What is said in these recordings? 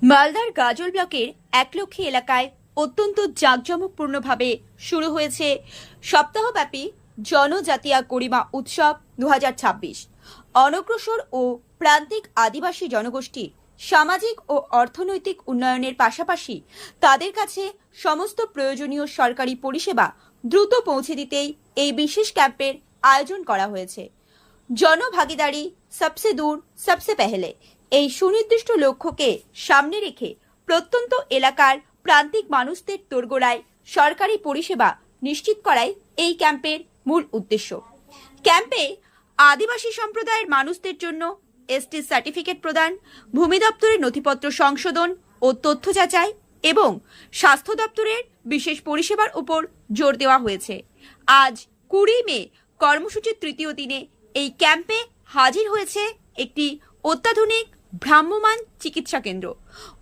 মালদার গাজল ব্লকের একলক্ষী এলাকায় অত্যন্ত জাঁকজমকপূর্ণভাবে শুরু হয়েছে সপ্তাহব্যাপী জনজাতীয় গরিমা উৎসব 2026। অনগ্রসর ও প্রান্তিক আদিবাসী জনগোষ্ঠীর সামাজিক ও অর্থনৈতিক উন্নয়নের পাশাপাশি তাদের কাছে সমস্ত প্রয়োজনীয় সরকারি পরিষেবা দ্রুত পৌঁছে দিতেই এই বিশেষ ক্যাম্পের আয়োজন করা হয়েছে। জনভাগিদারি সবসে দূর সবসে পেহলে এই সুনির্দিষ্ট লক্ষ্যকে সামনে রেখে প্রত্যন্ত এলাকার প্রান্তিক মানুষদের তোড়গোড়ায় সরকারি পরিষেবা নিশ্চিত করাই এই ক্যাম্পের মূল উদ্দেশ্য। ক্যাম্পে আদিবাসী সম্প্রদায়ের মানুষদের জন্য এসটি সার্টিফিকেট প্রদান, ভূমি দপ্তরের নথিপত্র সংশোধন ও তথ্য যাচাই এবং স্বাস্থ্য দপ্তরের বিশেষ পরিষেবার উপর জোর দেওয়া হয়েছে। আজ 20 মে কর্মসূচির তৃতীয় দিনে এই ক্যাম্পে হাজির হয়েছে একটি অত্যাধুনিক ভ্রাম্যমাণ চিকিৎসা কেন্দ্র।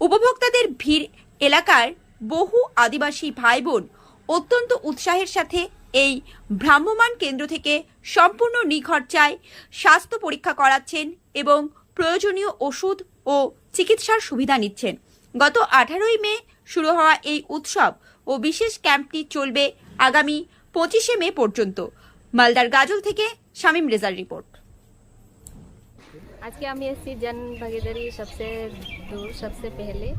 উপভোক্তাদের ভিড় এলাকার বহু আদিবাসী ভাই বোন অত্যন্ত উৎসাহের সাথে এই ভ্রাম্যমাণ কেন্দ্র থেকে সম্পূর্ণ নিখরচায় স্বাস্থ্য পরীক্ষা করাচ্ছেন এবং প্রয়োজনীয় ওষুধ ও চিকিৎসার সুবিধা নিচ্ছেন। গত 18 মে শুরু হওয়া এই উৎসব ও বিশেষ ক্যাম্পটি চলবে আগামী 25 মে পর্যন্ত। মালদার গাজল থেকে শামীম রেজার রিপোর্ট। আজকে আমি এসেছি জন ভাগিদারি সবসে দূর সবসে পেহলে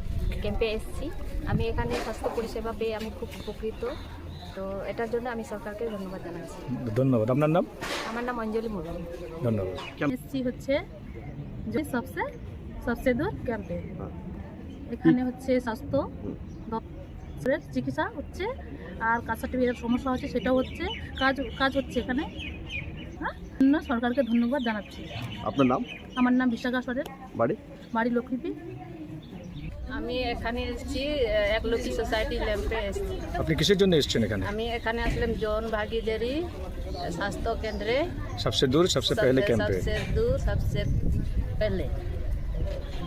ক্যাম্পে এসেছি। আমি এখানে স্বাস্থ্য পরিষেবা পেয়ে আমি খুব উপকৃত, তো এটার জন্য আমি সরকারকে ধন্যবাদ জানাচ্ছি। ধন্যবাদ। আপনার নাম? আমার নাম অঞ্জলি মুর্মু। ধন্যবাদ। এসেছি হচ্ছে সবসে সবসে দূর ক্যাম্পে। এখানে হচ্ছে স্বাস্থ্য দপ্তরের চিকিৎসা হচ্ছে, আর কাস্ট সার্টিফিকেটের সমস্যা হচ্ছে, সেটাও হচ্ছে কাজ হচ্ছে এখানে। সরকারকে ধন্যবাদ জানাচ্ছি। আপনার নাম? আমার নাম বিশাখা সরেন, বাড়ি লক্ষ্মীপি। আমি এখানে এসেছি একলক্ষী সোসাইটি ল্যাম্পে এসেছি। আপনি কিসের জন্য এসেছেন এখানে? আমি এখানে আসলাম জন ভাগিদারি স্বাস্থ্য কেন্দ্রে সবসে দূর সবসে পেহলে ক্যাম্পে। সবসে দূর সবসে পেহলে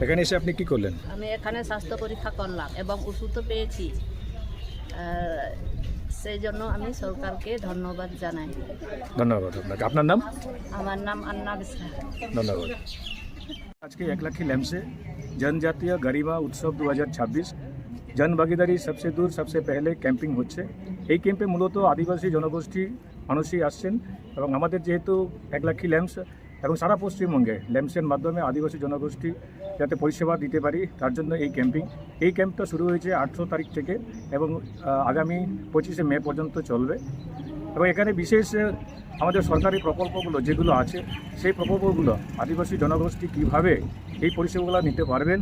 এখানে এসে আপনি কি করলেন? আমি এখানে স্বাস্থ্য পরীক্ষা করলাম এবং ওষুধও পেয়েছি। সেই জন্য আমি সরকারকে ধন্যবাদ জানাই। ধন্যবাদ আপনাকে। আপনার নাম? আমার নাম আন্না বিশ্বাস। ধন্যবাদ। আজকে একলাক্ষী ল্যাম্পসে জনজাতীয় গরিমা উৎসব 2026 জন ভাগিদারি সবসে দূর সবসে পেহলে ক্যাম্পিং হচ্ছে। এই ক্যাম্পে মূলত আদিবাসী জনগোষ্ঠী মানুষই আসছেন এবং আমাদের যেহেতু একলাক্ষী ল্যাম্পস এবং সারা পশ্চিমবঙ্গে ল্যাম্পসের মাধ্যমে আদিবাসী জনগোষ্ঠী যাতে পরিষেবা দিতে পারি তার জন্য এই ক্যাম্পিং। এই ক্যাম্পটা শুরু হয়েছে 18 তারিখ থেকে এবং আগামী 25 মে পর্যন্ত চলবে। এবং এখানে বিশেষ আমাদের সরকারি প্রকল্পগুলো যেগুলো আছে সেই প্রকল্পগুলো আদিবাসী জনগোষ্ঠী কীভাবে এই পরিষেবাগুলো নিতে পারবেন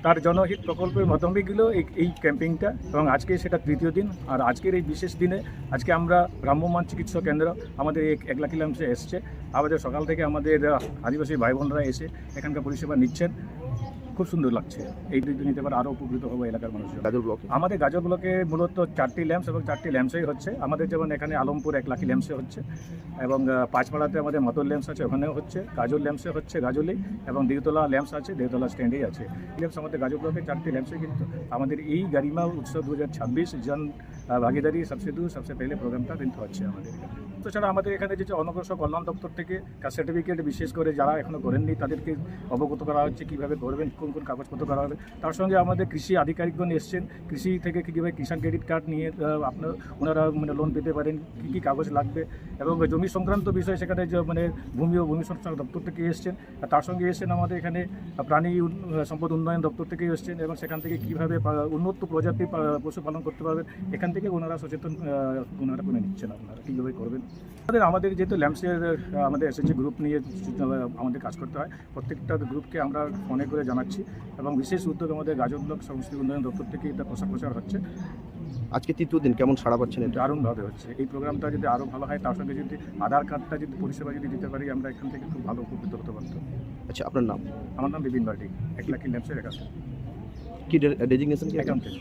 তার জনহিত প্রকল্পের মাধ্যমে গেল এই ক্যাম্পিংটা। এবং আজকে সেটা তৃতীয় দিন। আর আজকের এই বিশেষ দিনে আজকে আমরা ভ্রাম্যমাণ চিকিৎসা কেন্দ্র আমাদের এই একলাক্ষী ল্যাম্পসে এসছে। আমাদের সকাল থেকে আমাদের আদিবাসী ভাই বোনরা এসে এখানকার পরিষেবা নিচ্ছেন। খুব সুন্দর লাগছে। এই দুই দিন নিতে পারে আরও উপকৃত হবে এলাকার মানুষজন। আমাদের গাজল ব্লকে মূলত 4টি ল্যাম্পস এবং 4টি ল্যাম্পসই হচ্ছে। আমাদের যেমন এখানে আলমপুর একলাক্ষী ল্যাম্পসে হচ্ছে এবং পাঁচপাড়াতে আমাদের মতল ল্যাম্পস আছে, ওখানেও হচ্ছে। গাজল ল্যাম্পসে হচ্ছে গাজলেই, এবং দেউতলা ল্যাম্পস আছে, দেউতলা স্ট্যান্ডেই আছে। ল্যাম্পস আমাদের গাজল ব্লকে 4টি ল্যাম্পসে, কিন্তু আমাদের এই গরিমা উৎসব 2026 জন ভাগিদারি সবসে দূর সবসে পেহলে প্রোগ্রামটা কিন্তু হচ্ছে আমাদের এখানে। তো ছাড়া আমাদের এখানে যে অনগ্রসর কল্যাণ দপ্তর থেকে কাস্ট সার্টিফিকেট বিশেষ করে যারা এখনও করেননি তাদেরকে অবগত করা হচ্ছে কীভাবে করবেন, কোন কোন কাগজপত্র করা হবে। তার সঙ্গে আমাদের কৃষি আধিকারিকগণ এসছেন, কৃষি থেকে কীভাবে কিষাণ ক্রেডিট কার্ড নিয়ে আপনার ওনারা লোন পেতে পারেন, কী কী কাগজ লাগবে, এবং জমি সংক্রান্ত বিষয় সেখানে যে ভূমি ও ভূমি সংস্থান দপ্তর থেকে এসছেন। আর তার সঙ্গে এসছেন আমাদের এখানে প্রাণী সম্পদ উন্নয়ন দপ্তর থেকে এসছেন, এবং সেখান থেকে কীভাবে উন্নত প্রজাতির পশুপালন করতে পারবেন এখান থেকে ওনারা সচেতন ওনারা করে নিচ্ছেন আপনারা কীভাবে করবেন। আমাদের যেহেতু ল্যাম্পসের আমাদের এসএসজি গ্রুপ নিয়ে আমাদের কাজ করতে হয়, প্রত্যেকটা গ্রুপকে আমরা ফোনে করে জানাচ্ছি এবং বিশেষ উদ্যোগ আমাদের গাজল ব্লক সমষ্টি উন্নয়ন দপ্তর থেকে এটা প্রচার হচ্ছে। আজকে তৃতীয় দিন কেমন সাড়া পাচ্ছেন? এটা দারুণভাবে হচ্ছে। এই প্রোগ্রামটা যদি আরও ভালো হয়, তার সঙ্গে যদি আধার কার্ডটা যদি পরিষেবা যদি দিতে পারি আমরা এখান থেকে খুব ভালো উপকৃত হতে পারতাম। আচ্ছা, আপনার নাম? আমার নাম বিপিন বার্ডি, একলাক্ষী ল্যাম্পসের একাউন্টেন্ট। কি ডেজিগনেশন? অ্যাকাউন্টেন্ট।